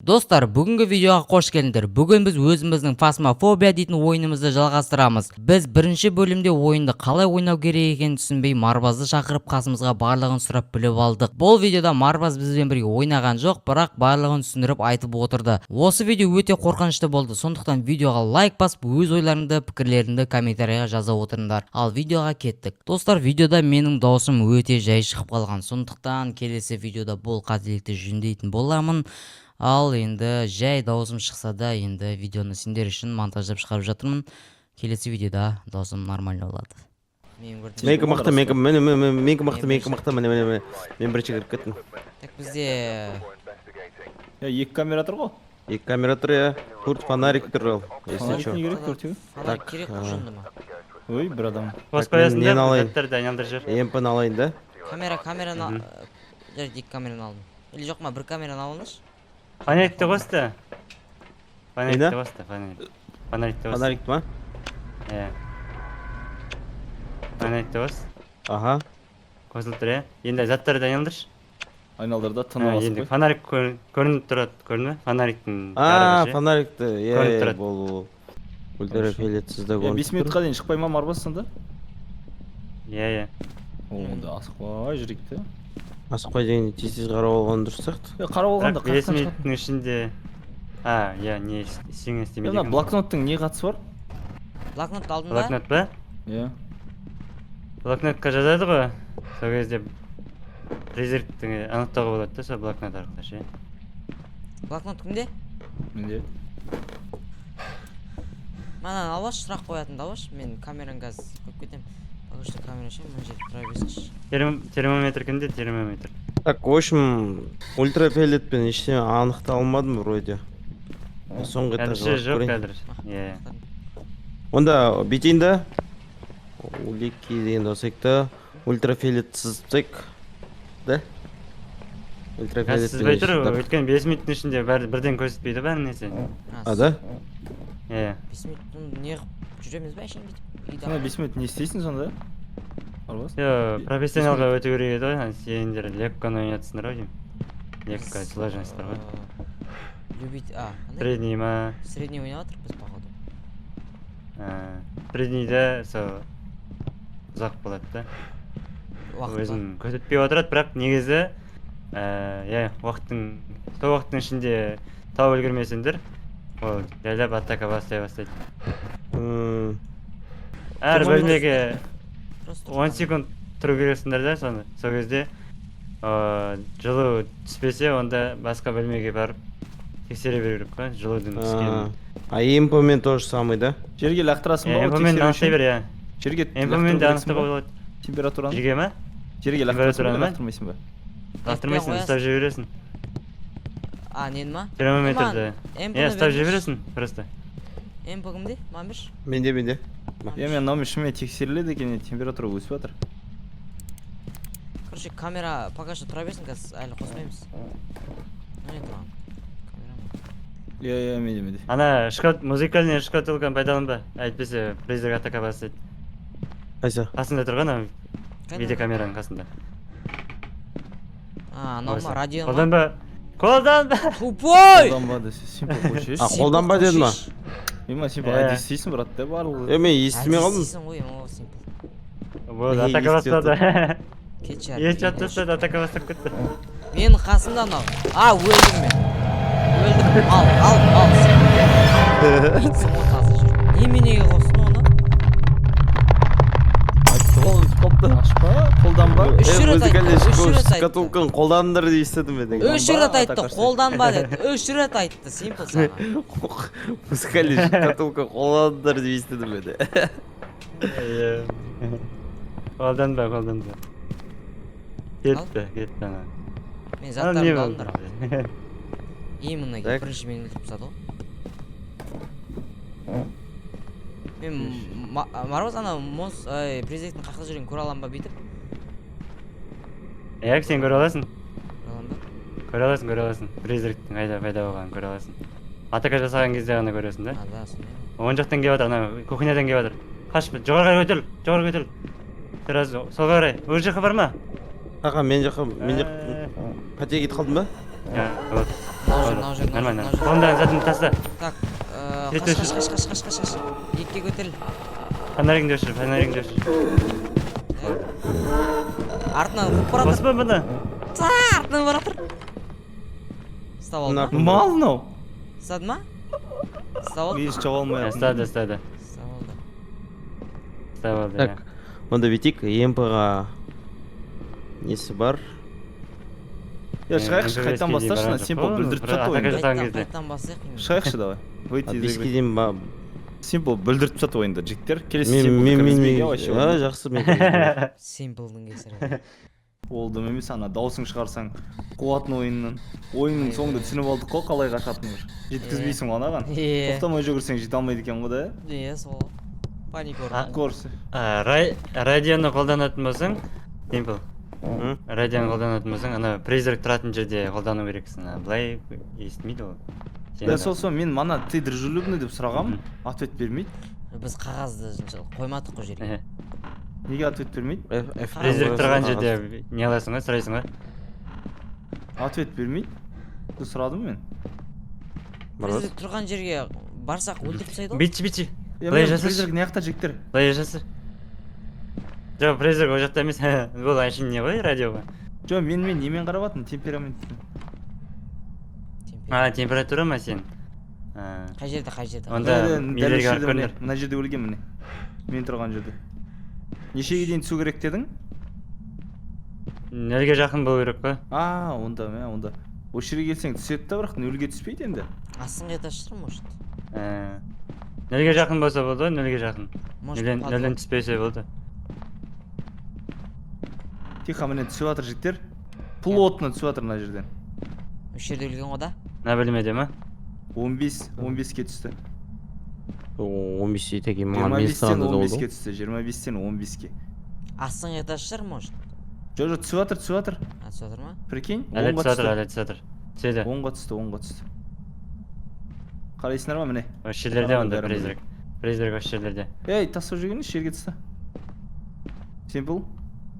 Достар, бүгінгі видеоға қош келдіңдер. Бүгін біз өзіміздің фасмофобия дейтін ойынымызды жалғастырамыз. Біз бірінші бөлімде ойынды қалай ойнау керек екенін түсінбей Марбазды шақырып қасымызға барлығын сұрап біліп алдық. Бұл видеода Марбаз бізбен бірге ойнаған жоқ, бірақ барлығын түсіндіріп айтып отырды. Осы видео өте қорқынышты болды. Сондықтан видеоға лайк басып, өз ойларыңды, пікірлеріңді комментарийға жаза отырыңдар. Ал видеоға кеттік. Достар, видеода менің даусым өте жай шығып қалған. Сондықтан келесі видеода бұл қателікті жөндейтін боламын. Ал енді жай даусым шықса да, енді видеоны сендер үшін монтаждап шығарып жатырмын. Келесі видеода даусым нормально болады. Менікі мықты, мен бірінші кіріп кеттім. Так, бізде... Екі камера тұр ғой? Екі камера тұр, я. Төрт фонарик тұр ол. Фонарик не керек, төртеу? Фонарик керек құжынды ма? Ой, бір адам. Нені алайын? Емпін алайын да? Камераны... Жарайды, екі камераны алдым. Или жоқ ма, бір камераны алыңыз? Фонарикті қосты. Фонарикті Фонарикті ма? Фонарикті қос. Аха. Қосылып тұр, енді заттарды айналдыршы. Айналдырда тыны басып Енді қой. фонарик көрініп тұрады, көрді ме? Фонариктің Фонарикті, көрініп тұрады. бол. Ультрафиолетсізді көрініп 5 минутқа дейін шықпай ма Марбас сонда? Онда асықпай жүрейік те. Асықпай деген тез қарап алған дұрыс сияқты. Қарап алғанда 5 минуттың ішінде... не ештеңе істемейді екен. Блокноттың не қатысы бар? Блокнот алдың ба? Блокнот па? Блокнотқа жазады ғой. Сол кезде призрактың анықтауға болады да, сол блокнот арқылы ше. Блокнот кімде? Менде. Манан албаш, сұрақ қоятын албаш. Мен камераны қазір көп кетем. Что камера ше, мына жерде тұра берсінші. Термометр кімде? Термометр. Так, в общем, ультрафиолетпен ештеңе анықталмадым вроде. Соңғы Әліші жоқ қазір. Онда бүйтейін да. Улики деген досекті. Ультрафиолетсіз цек. Да? Сізбай тұр, өткен 5 минуттың ішінде бірден көрсетпейді бәрі несі. Да? 5 минут не жүреміз бә әшейін бүйтіп? 5 минут не істейсің сонда? Марбас? Профессионалға өте керек еді ғой, сендер легконы ойнатсыңдар ғой деймін. Легко, сложность бар ғой. Любить... Средний ма? Средний ойнап атыр біз походу. Среднийде сол ұзақ болады да. Уақыт Өзін көтетпей отырады, бірақ негізі сол уақыттың ішінде тауып үлгермесеңдер, ол жайлап атака бастай бастайды. Әр бөлмеге 10 секунд тұру керексіңдер да, сол кезде жылу түспесе, онда басқа бөлмеге барып тексере беру керек қой, жылудың түскенін. Эмпомен тоже самый, да? Жерге лақтырасың ба? Эмпомен анықтай бер, иә. Жерге Эмпомен де анықтауға болады. Температураны? Жерге ма? Жерге лақтырмайсың ба? Лақтырмайсың, ұстап жей бересің. Нені ма? Термометрді. Ұстап жей бересің, просто. Эмпо кімде? Маған берші? Менде. Мен наумен шынымен тексеріледі екен, температура өсіп жатыр. Короче, камера пока что тұра берсін, қазір әлі қосмаймыз. Не тұрған? Менде. Ана музыкальный шкатулканы пайдаланба, әйтпесе призрак атака бастайды. Қайсы? Қасында тұрған, видеокамераның қасында. Анау ма, радио ма? Қолданба! Қолданба! Тупой! Қолданба десе, симпл қойшы. Қолданба деді ма? Симпл, айда естейсің брат, да барлығы. Мен естімей қалдым. Естейсің ғой, о, симпл. Болды, атака бастады. Кетші Ес жат тастады, атака бастап кетті. Менің қасымда анау. Өлдім мен. Өлдім. Ал. Кетсің ғой қазір жүр. Неменеге қосын оны? Ашпа, қолданба. Шкатулканы қолданыңдар деп естідім мен. 3 рет айтты, қолданба деді. 3 рет айтты, симпл саған. Музыкальный шкатулка қолданыңдар деп естідім мен. Қолданба. Кетті ана. Мен заттарымды алдыңдар. Именно бірінші мен өлтіп тастады ғой. Мен Марбас ана президенттің қақта жүрген көре алам ба бүйтіп? Сен көре аласың. Көре алам ба? Көре аласың. Призрактың қайда пайда болғанын көре аласың. Атака жасаған кезде ғана көресің да? Да, сондай. Оң жақтан келіп жатыр, ана кухнядан келіп жатыр. Қашып, жоғарыға көтеріл. Солға қарай. Өз жаққа барма. Аға, мен жаққа пәтеге кетіп қалдым ба? Вот. Мына жер, Нормально. мына жер. Қолыңдағы затын таста. Так, Кет, қаш. Екке көтеріл. Фонаригіңді өшір, фонаригіңді өшір. Артынан қуып баратыр. Баспа бұны. Артынан баратыр. Ұстап алды ма? Мал мынау. Ұстады ма? Ұстап алды. Еш жаба алмай Ұстады. Ұстап алды. Ұстап алды. Так, онда бүйтейік, ЕМП-ға несі бар. Я шығайықшы, қайттан басташы, Simple бүлдіріп жатты ойынды. Қайттан басайық. Шығайықшы давай. Выйти из Беске игры. дейін ба... Simple бүлдіріп жатты ойынды, жігіттер. Келесі Мен... Simple кіргізбейге вообще. Жақсы, мен кіргізбейге. Симплдың кесірі. Олдым емес, ана даусың шығарсаң қуатын ойынның. Ойынның соңында түсініп алдық қой, қалай қашатынын. Жеткізбейсің ғой анаған. Тоқтамай жүгірсең жете алмайды екен ғой да? Иә, сол. Паник Көрсі. Радионы қолданатын болсаң, Simple. Радионы қолданатын болсаң, ана призрак тұратын жерде қолдану керексің. Былай естімейді ол. Да сол мен мана ты дружелюбный деп сұрағам, ответ бермейді. Біз қағазды қоймадық қой жерге. Неге ответ бермейді? Призрак тұрған жерде не аласың ғой, сұрайсың ғой? Ответ бермейді. Сұрадым мен. Призрак тұрған жерге барсақ өлтіріп тастайды ғой? Бүйтші. Былай жасыршы. Призрак не жақта жіктер? Былай жасыр. Жоқ, призрак ол жақта емес. Бұл әншін не ғой, радиоға? Жоқ, мен немен қарап атын, темперамент. Температура ма сен? Қай жерде? Онда милерге барып көріңдер. Мына жерде өлген міне. Мен тұрған жерде. Нешеге дейін түсу керек дедің? Нөлге жақын болу керек қой. Онда. Осы жерге келсең түседі да, бірақ нөлге түспейді енді. Астын қайта шығыр, может? Нөлге жақын болса болды ғой, нөлге жақын. Может, Нөлден түспесе болды. Тихо, міне түсіп жатыр жігіттер. Пұл отына түсіп жатыр мына жерден. Осы жерде өлген ғой да? На бөлмеде ма? 15-ке түсті. 15 теке маған мен 25-тен сағанды 15-ке түсті, 25-тен 15-ке. Астын қайта шығыр, может? Жоқ, түсіп жатыр. Түсіп жатыр ма? Прикинь, Әлі 10-ға түсіп жатыр. Түседі. 10-ға түсті. Қарайсыңдар ма міне? Осы жерлерде онда призрак. Призрак осы жерлерде. Ей, тастап жүрген жерге түсті. Simple.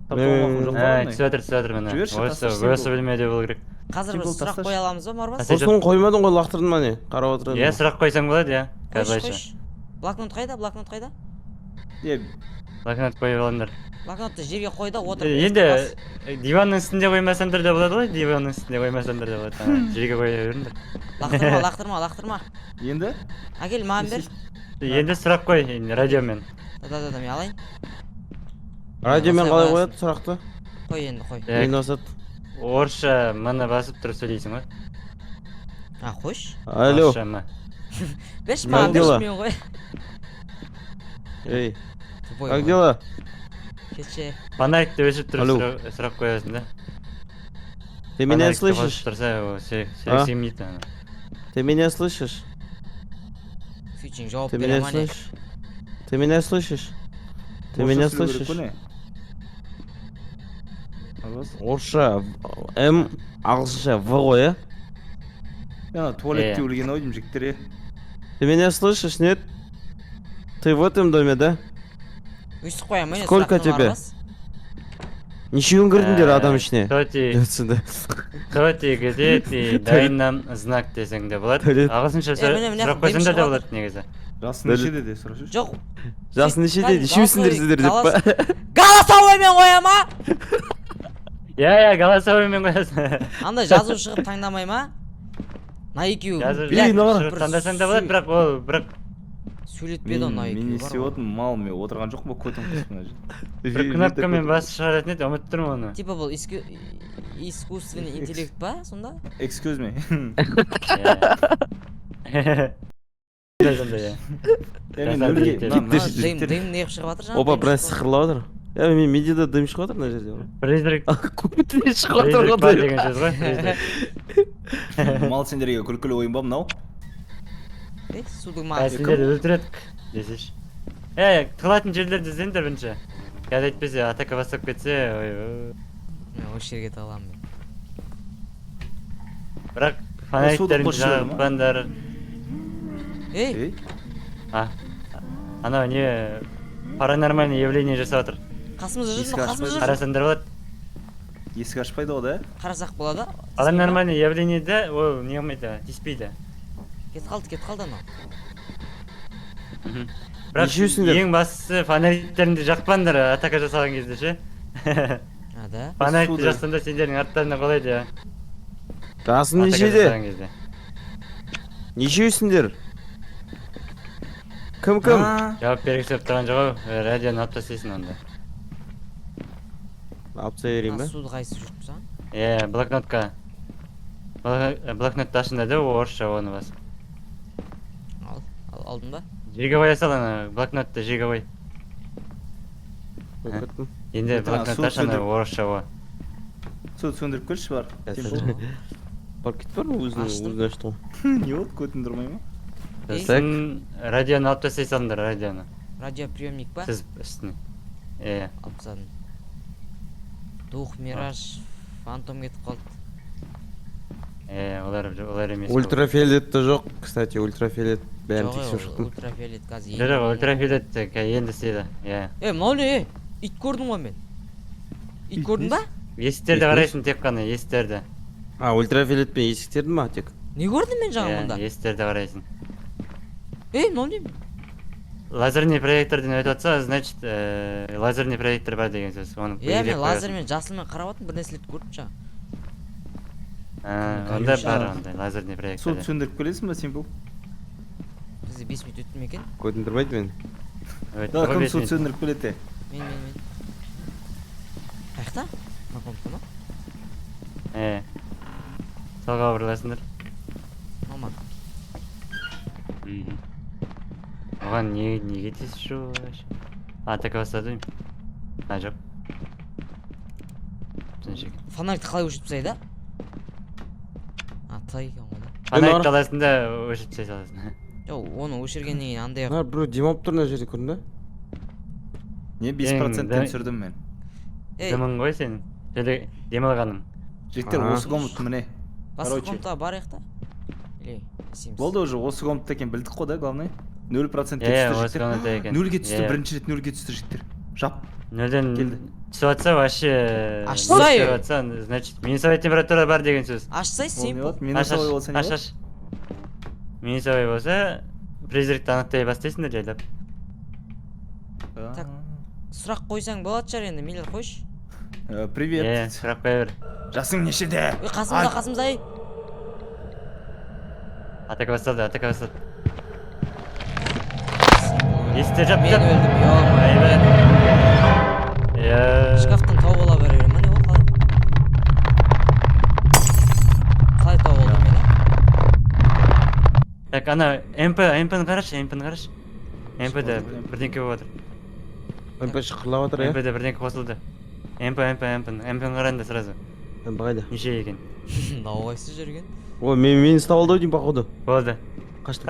Түсіп жатыр міне. Осы бөлмеде болу керек. Қазір біз сұрақ қоя аламыз ба, Марбас? Осыны қоймадың ғой, лақтырдың ба не? Қарап отырады. Иә, сұрақ қойсаң болады, иә. Қойш. Блокнот қайда? Блокнот қойып алыңдар. Блокнотты жерге қой да, отыр. Енді диванның үстінде қоймасаңдар да болады ғой, диванның үстінде қоймасаңдар да болады. Жерге қоя беріңдер. Лақтырма. Енді? Әкел, маған бер. Енді сұрақ қой, радиомен. Да, мен алайын. Радиомен қалай қояды сұрақты? Қой енді, қой. Мен осат. Орысша мана басып тұрып сөйлейсің ғой. Қойш. Алло. Беш маған, мен қой. Эй, как дела? Кеше. Фонарикті өшіп тұрып сұрақ қоясың да. Ты меня слышишь? Ты меня слышишь? Фьючинг жауап Ты бере меня ма не? слышишь? Ты меня слышишь? Ты меня слышишь? Орысша М, ағылшынша В ғой, ә? Яна туалетте өлген ау деймін жігіттер. Ты меня слышишь, нет? Ты в этом доме, да? Өйстіп қоям, мені Сколько тебе? Нешеуін кірдіңдер адам ішіне? Тоти, где ты? Дай нам знак десең де болады. Ағылшынша сұрақ қойсаңдар да болады негізі. Жасың нешеде де сұрашы? Жоқ. Жасың нешеде? Нешеусіңдер сіздер деп па? Голосовоймен қоя ма? Иә, голосовоймен қоясың. Анда жазу шығып таңдамай ма? На екеу. Таңдасаң да болады, бірақ ол сөйлетпеді ол на екеу. Мен не істеп отырмын, мал мен отырған жоқ па көтім қысқына жүр. бір кнопкамен басып шығаратын еді, ұмытып тұрмын оны. Типа бұл искусственный интеллект па сонда? Excuse me. Дым неғып шығып жатыр жаңа? Опа, біраз сықырлап отыр. Иә, мен медиада дым шығып отыр мына жерде. Призрак. Көпітіне шығып отыр Призрак бар деген ғой. сөз ғой. Мал сендерге күлкілі ойын ба мынау? Судың маңы. Сендерді өлтіредік десеш. Тығылатын жерлерді іздеңдер бірінші. Қазір әйтпесе атака бастап кетсе, Осы жерге тығыламын мен. бірақ фонариктерін жағыппандар. Ей! Анау не паранормальный явление жасап отыр. Қасымызда жүрсің, қасымызда жүрсің. Қарасаңдар болады. есік ашпайды ғой да. Қарасақ болады. Паранормальный явлениеде ол не қылмайды, тиіспейді. Кетіп қалды анау. Бірақ Нешеусіңдер? ең бастысы фонариктеріңді жақпаңдар атака жасаған кезде ше. А, да? Фонарикті Суды. жақсаңда сендердің арттарына қалайды. Жасың Атака нешеде? жасаған кезде. Нешеусіңдер? Кім? Жауап бергісі болып тұрған жоқ ау, радионы алып тастайсың онда. Алып тастай берейін ба? Суды қайсы жүріп саған? Блокнотқа. Блокнотты ашында да орысша оны бас. Алдың ба? Жерге қоя сал ана блокнотты жерге қой. Өкірттім. Енді Ана блокнотты суды аш ана сөндіріп. орысша о. Суды сөндіріп келші бар. Барып кетті бар ма? Аштым. Өзін ашты ғой. Не болды, көтін тұрмай ма? Сосын радионы алып тастай салыңдар радионы. Радиоприемник па? Сіз үстіне. Алып тастадым. Дух, Мираж, Фантом кетіп қалды. Олар емес. Ультрафиолетті жоқ, кстати, ультрафиолет бәрін тексеріп шықтым. Ультрафиолет қазір. Жоқ, ультрафиолет енді істейді. Мынау не? Ит көрдім ғой мен. Ит көрдің ба? Есіктерді қарайсың тек қана, есіктерді. А, ультрафиолетпен есіктерді ма тек? Не көрдім мен жаңа мұнда? Есіктерді қарайсың. Мынау не? Лазерный проекторден өтіп жатса, значит, лазерный проектор бар деген сөз. Мен лазермен жасылмен қарап отырмын, бір нәрселерді көрдім жаңа. Онда бар ондай лазерный проектор. Суды сөндіріп келесің ба сен бұл? Бізде 5 минут өтті ме екен? Көтіндірмайды мені. Да, кім суды сөндіріп келеді? Мен. Қаяқта? Макомда ма? Салға бұрыласыңдар. Мама. Оған неге тез шу? Атака бастады. Жоқ. Фонарикті қалай өшіріп тастайды, да? Тай екен ғой да. Фонарик қаласың да өшіріп тастай саласың. Жоқ, оны өшіргеннен кейін андай Нар, біреу демалып тұр мына жерде көрдің бе? Не 5%-тен түсірдім мен. Дымың ғой сен. Жөде демалғаным. Жігіттер, осы комнат міне. басқа комнатаға барайық та. Болды уже, осы комнатта екен білдік қой да, главный. 0%-те Осы түсті комнатта жігіттер. екен. 0-ге түсті, бірінші рет 0-ге түсті жігіттер. Жап. Нөлден Келді. түсіп жатса вообще Ашсай! түсіп жатса, значит, минусовой температура бар деген сөз. Ашсай, Ол не симпл. болады? Минусовой болса не болады? Минусовой болса, призракты анықтай бастайсыңдар жайлап. Так. Сұрақ қойсаң болады шығар енді, мейлі қойшы. Привет. Сұрақ қоя бер. Жасың нешеде? Қасымда, ай. Атака басталды. Есікті жап. Мен өлдім, шкафтан тауып ала беремін, не ол қалай? Қалай тауып алдым мен, а? Так, ана, МП-ні қарашы. МП-де бірдеңке болып жатыр. МП шықырлап жатыр, МП-де бірдеңке қосылды. МП-ні қараңда сразу. МП қайда? Неше екен. Науғайсы жүрген. Ой, мені ұстап алды ау деймін, походу. Болды. Қаштым.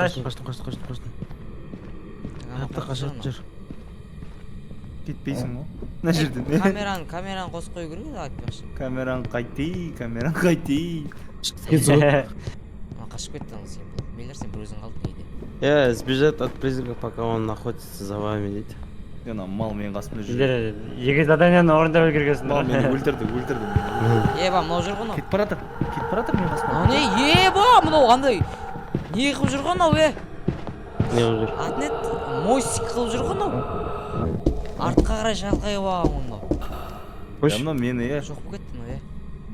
Қашып жүр. Кетпейсің ғой. Мына жерден. Камераны қосып қою керек еді, айтпақшы. Камераң қайти. Қашып кетті ана симпл. Мейлер сен бір өзің қалдың кейде. Сбежать от призрака, пока он охотится за вами, дейді. Ана мал менің қасымда жүр. Сіздер екі заданияны орындап Мал үлгергенсіңдер. мені өлтірді. Мынау жүр ғой мынау. Кетіп баратыр менің қасыма. Мынау қандай? Не қылып жүр ғой мынау, Не уже? Атнет мостик қылып жүр ғой мынау. Артқа қарай шалқайып алған мынау. Мынау мені, Жоқ болып кетті мынау,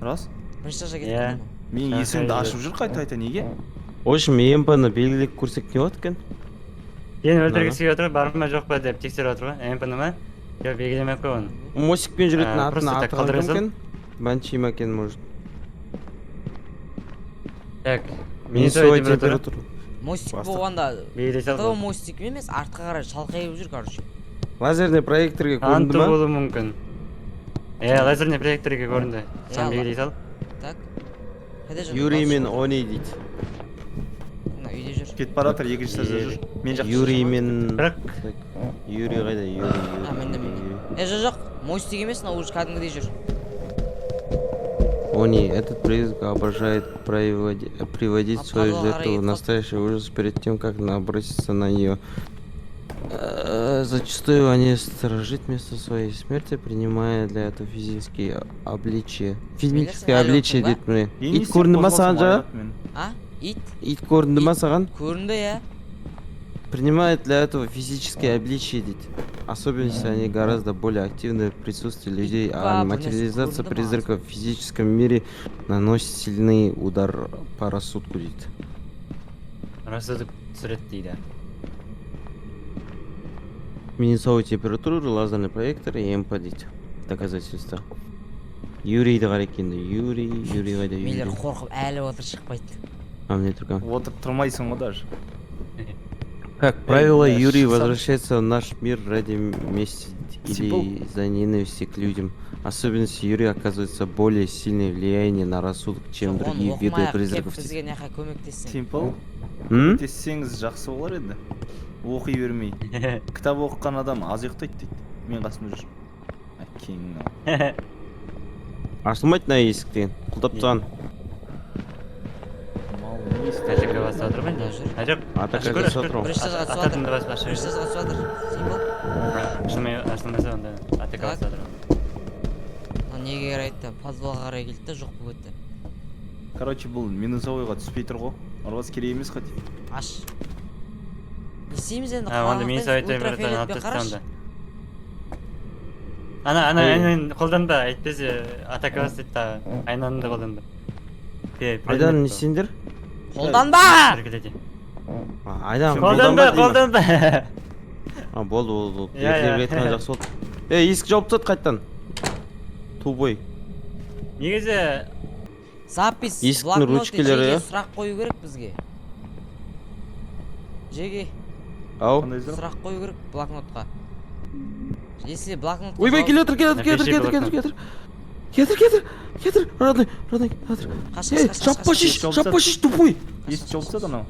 Рас? бірінші этажға кетіп қалды мынау. Менің есігімді ашып жүр қайта неге? В общем, МП-ні белгілеп көрсек не болады екен? Сені өлтіргісі келіп отыр, бар ма жоқ па деп тексеріп отыр ғой. МП-ні ма? Жоқ, белгілемей ақ қой оны. Мостикпен жүретін Просто атын так атаған кім қалдырасың. екен? Банши ма екен, может. Так, Минусовой температура. Мостик болғанда белгілей тау салды. мостик емес, артқа қарай шалқайып жүр, короче. Лазерный проекторге көрінді Анты ма? болуы мүмкін. Лазерный проекторге көрінді. Сен белгілей сал. Так. Қайда жүр? Юрий мен Они дейді. Мына үйде жүр. Кетіп баратыр, екінші этажда жүр. Мен жақта Юрий мен... Бірақ Юрий қайда? Юрий. Менде. Жоқ, мостик емес, мына уже кәдімгідей жүр. Они, этот призрак обожает приводить свою жертву в настоящий ужас перед тем, как наброситься на нее. Зачастую они сторожит место своей смерти, принимая для этого физические обличия. Физическое әлі обличие оқыдың ба? дейді міне. не Ит көрінді ма саған жаңа? А? Ит? Ит көрінді ма саған? Көрінді, иә. Принимает для этого физические обличия дейді. Особенно если они гораздо более активны в присутствии людей, а Папа, материализация секунду, призраков в физическом мире наносит сильный удар по рассудку дейді. рассудок түсіреді дейді. Минусовую температуру, лазерный проектор и МП дейді. Доказательства. Юрийді қарай енді. Юрий қайда Мейлер Юрий. қорқып әлі отыр шықпайды. А мне только. Отырып тұрмайсың ғой даже. Как правило, бля, Юрий что сам- возвращается в наш мир ради мести или Типа- из-за ненависти к людям. Особенности Юрия оказывается более сильное влияние на рассудок, чем Жоқ, другие оны виды оқымай-ақ кеп призраков. бізге неқа көмектессең. Simple. М? Көмектессеңіз жақсы болар еді. Оқи бермей. Кітап оқыған адам аз ұйықтайды дейді. Мен қасымда жүр. Әкең ал. Ашылмайды мына есік деген. Құлдап тұрған. Мал не Қай жаққа басып отыр ма? Да, жүр. А жоқ. Атака ашып көр, жасап ашып көр. отыр ғой. Бірінші жазға түсіп Ататын да жатыр. басып аша Бірінші берсін. жазға түсіп жатыр. Символ. Ашылмаса онда атака Так. басып отыр. Неге қарайды да, подвалға қарай келді да, жоқ болып кетті. Короче, бұл минусовойға түспей тұр ғой. Арбасы керек емес қой. Аш. Не істейміз енді? Онда мен совет беріп ультрафиолетпен алып таста қарашы. онда. Ана Ой. айнаны қолданба, әйтпесе атака бас дейді да, айнаны да қолданба. Айдан не істейіндер? Қолданба! Айдан Қолданба, деймін. қолданба. Болды. Иә, иә. Ертеңгі айтқан жақсы болды. Есік жауып тастады қайттан. Тубой. Негізі Запись, Есіктің блокнот, ручкалары, жеге иә? сұрақ қою керек бізге. Жеге Ау. Қандай сұрақ? сұрақ қою керек блокнотқа. Если блокнотқа Ойбай, жауап- келатыр. Родной, келатыр. Қаш, Жаппа шеш, тупой. Есік жауып тастады анау.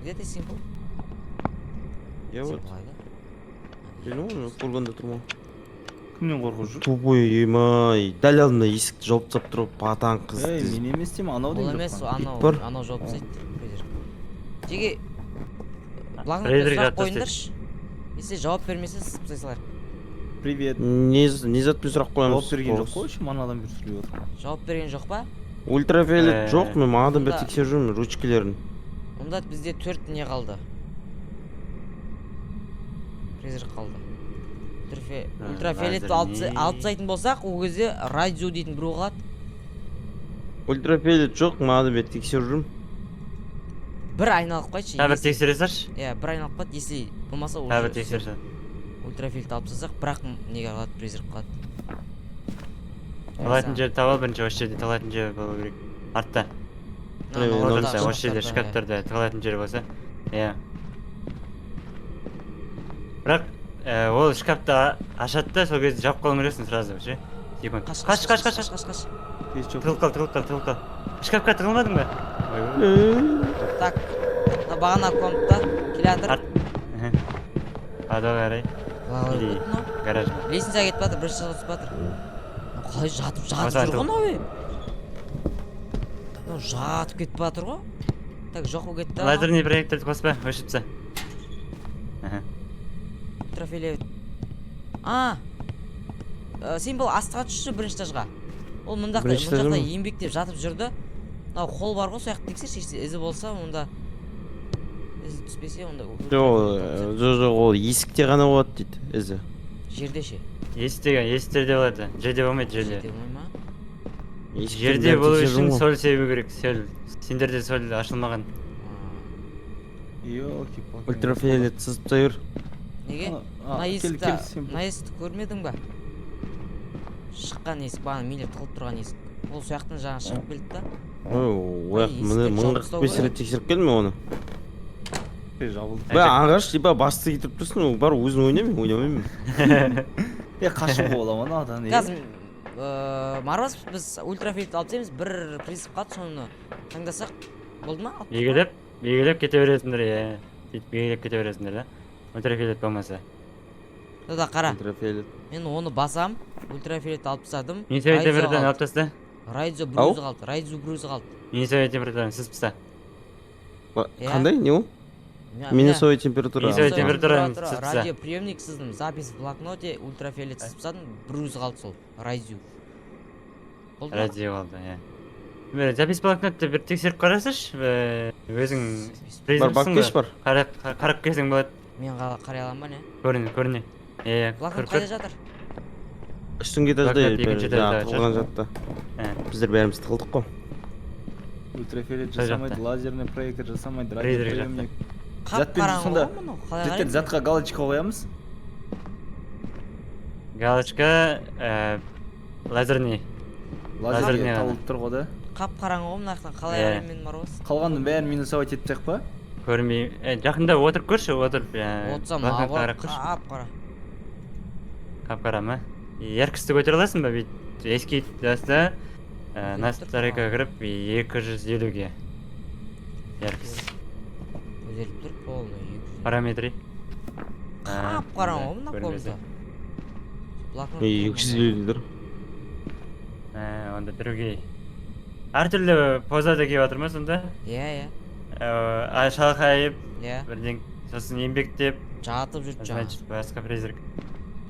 Где ты, Симпл? Я вот, фургонда тұрмау. Кімнен қорқып жүр? Тупой, емай. Дәл алдында есікті жауып тастап тұрып, батан қыз. Мен емес деймін, анау Ол деймін. емес, бар. анау жауап тастайды. Жеге блокнотқа Фредерик сұрақ жауап қойыңдаршы. Если жауап бермесе, сызып тастайсыңдар. Привет. Не затпен сұрақ қоямыз. Жауап берген жоқ қой, еще манадан бері сөйлеп отыр. Жауап берген жоқ па? Ультрафиолет жоқ, мен манадан бері Онда- тексеріп жүрмін ручкалерін. Онда бізде 4 не қалды. Призрак қалды. Ультрафиолетті Лазер алып тастайтын болсақ, ол кезде радио дейтін біреу қалады. Ультрафиолет жоқ, манадан бері тексеріп жүрмін. Бір айналып қайтшы. тағы бір тексере салшы. Иә, бір айналып қайт, если болмаса Тағы бір тексере сал. ультрафиолет алып тастасақ, бірақ неге қалады, призрак қалады. Талайтын жер таба бірінші осы жерде талайтын жер болу керек. Артта. Отырса осы жерде шкафтарда талайтын жер болса. Иә. Бірақ ол шкафты ашады да сол кезде жауып қалуың керексің сразу ше. Секунд. Қаш. Тез жоқ. Тығылып қал. Шкафқа тығылмадың ба? Так, бағана комнатта келатыр. Адал қарай. Или гараж. Лестницаға кетіп жатыр, бірінші шығып жатыр. Қалай жатып Осылай жүр ғой тұр. мынау? Жатып кетіп жатыр ғой. Так, жоқ болып кетті. Лазерный проекторды қоспа, өшіп таста. Ультрафиолет. Символ астыға түсші бірінші этажға. Ол мұндақта Бірінші этажда ма? еңбектеп жатып жүрді. Мынау қол бар ғой, сол жақты тексерші, ізі болса, онда ізі түспесе, онда Жоқ, ол есікте ғана болады дейді, ізі. жерде ше. Есіктерде болады. Жерде болмайды, жерде. Жерде болмай ма? Жерде болу үшін сол себу керек. Сендерде сол ашылмаған. Ёлки-палки. Ультрафиолет сызып та жүр. Неге? Мына есікті көрмедің ба? Шыққан есік, бағана мейлер тығылып тұрған есік. Ол сол жақтан жаңа шығып келді да. Мыңға 45 рет тексеріп келдім мен оны. Жабылды. Ағаш, басты кетіріп тұрсың, ол бар өзің ойнамаймын. Қашып бола ма адан? Қазір Марвас біз ультрафиолет алып тастаймыз, бір принцип қалды, соны таңдасақ болды ма? Егелеп кете бересіңдер, иә. Егелеп кете бересіңдер, да? Ультрафиолет болмаса. Да, қара. Ультрафиолет. Мен оны басам, ультрафиолет алып тастадым. Мен совет темірден алып таста. Радио брузы қалды. Мен совет темірден сызып таста. Қандай, не ол? Минусовая температура. Минусовая Ага. температура. Тұра, сызса. радиоприемник сыздым, запись в блокноте, ультрафиолет сызсадым, бір өзі қалды сол, радио. Болды ма? Радио болды, иә. Бір запись блокнотты бір тексеріп қарасайшы, өзің Бар, баккеш бар. Қарап келсең болады. Мен қарай аламын ба не? Көріне. Иә, Блокнот қайда жатыр? Үстіңгі этажда Блокнот екінші этажда тығылған жатты. Біздер бәріміз тығылдық қой. Ультрафиолет Сол жасамайды, жақта. лазерный проектор жасамайды, Призрак радиоприемник. Қап Затпен қараңғы сонда ғой мынау, қалай Жеттер қараймын? затқа галочка қоямыз. Галочка, лазерный. Лазерге ғана. табылып тұр ғой да. Қап қараңғы ғой мына жақтан қалай Иә. қараймын мен Марвас? Қалғанын бәрін минусовать етіп тек па? Көрмей, жақында отырып көрші, отырып. Отсам, блокнотқа ағыр, қарап көрші. қап қара. Қап-қара ма? Яркісті көтере аласың ба? Ескі жаста настройка кіріп 250-ге. Яркість. Көтеріліп тұр, полный. Параметрі. Қап қараңғы ғой мына көрмесе. комната. Блокнот. 250 Онда другей. Әртүрлі позада келіп жатыр ма сонда? Иә, Шалқайып, иә. бірден сосын еңбектеп, Жатып жүріп жаңа. значит, басқа призрак.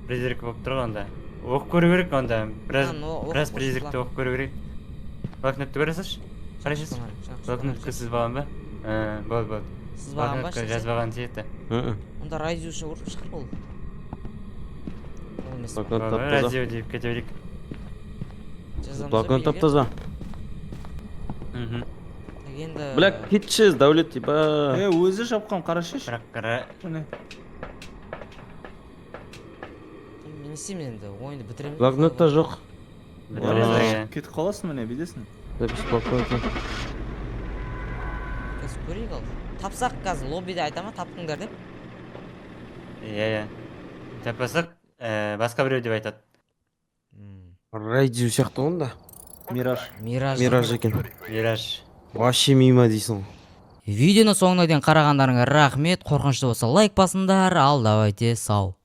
Призрак болып тұр ғой онда. Оқып көру керек онда. Біраз призракты оқып көру керек. Блокнотты көресіз? Қарайсыз? Блокнотты сіз балан ба? Болды. Сызбаған ба? Блокнотқа жазбаған сияқты. Онда радиошы ұрып шығар ол. Ол емес. Блокнот тап-таза. Радио deyip кетебелік. Жазамыз ба Блокнот бейге? тап-таза. Енді... Бля, кетшіз, дәулет, типа. Өзі жапқан қарашаш. Бірақ қара. Міне. Мен не істеймін енді, ойынды бітіремін. Блокнотта жоқ. Кетіп қаласың міне, бидесің. Запись блокнота. Қазір көрейік ал. Тапсақ қазір лоббиде айтама, таптыңдар деп. Иә. Таппасақ, басқа біреу деп айтады. Радио сияқты ғой онда. Мираж. Мираж екен. Мираж. Вообще мимо дейсің. Видеоны соңына дейін қарағандарыңа рахмет. Қорқынышты болса лайк басыңдар. Ал давайте сау.